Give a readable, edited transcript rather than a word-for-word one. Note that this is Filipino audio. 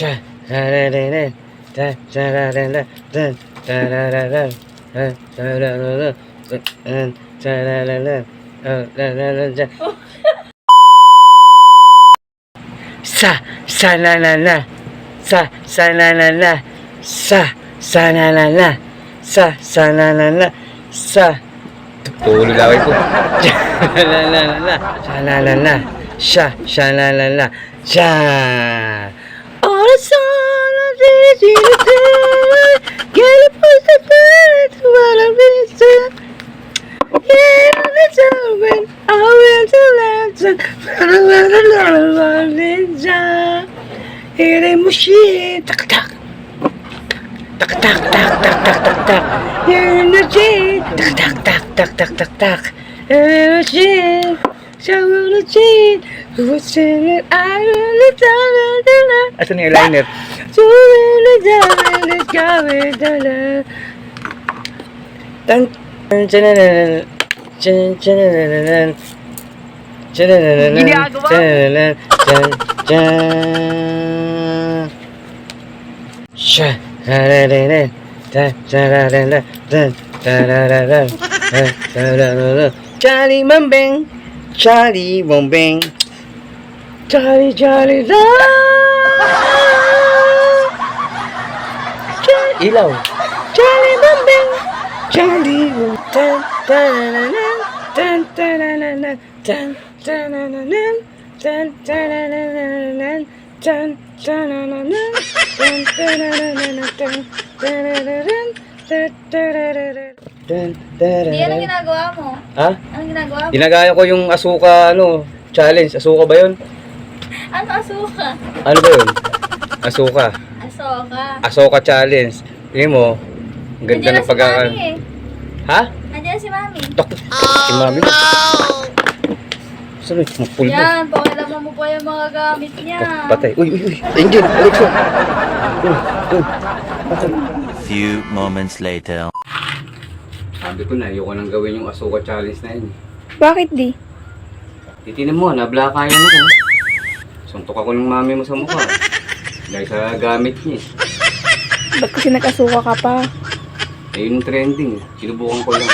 Sha da da da da da da da da da da da da da da sa sa la la la sa sa la la la sa sa la la la sa sa la la la sa tulog laway ko la la la la sa la la la sha sha la la la sha all the sun I did you get a push the bird what I miss yeah it's open I will to listen Hiri mushi tak tak tak tak tak tak tak tak tak energy tak tak tak tak tak tak tak energy energy what's in it I really don't asan yung eyeliner so really don't let's go with the tan chan chan chan Ginagawa Sha da da da da da da da da da da da da Charlie Bombing Charlie Bombing Charlie Charlie da Ilaw Charlie Bombing Charlie Bombing tan tan tan tan tan tan Di, anong ginagawa mo? Ha? Anong ginagawa mo? Ginagaya ko yung asuka challenge. Asuka ba yun? Ano asuka? Ano ba yun? Asuka. Asoka. Asuka challenge. Tingin mo, ang ganda Nandiyan ng na si pagkaka... Mami eh. Ha? Nandiyan na si Mami. Si Mami. Saan yung pulbo? Yan, pakilaman mo po yung mga gamit niya. Patay. Uy, uy, uy. Angel, Alexa. Few moments later. Sabi ko na, ayoko nang gawin yung asuka challenge na yun. Bakit di? Titinin mo, nablakayan ako. Suntok ako ng mami mo sa mukha. Dahil sa gamit niya. Ba't kasi nag-asuka ka pa? Ayun yung trending. Sinubukan ko lang.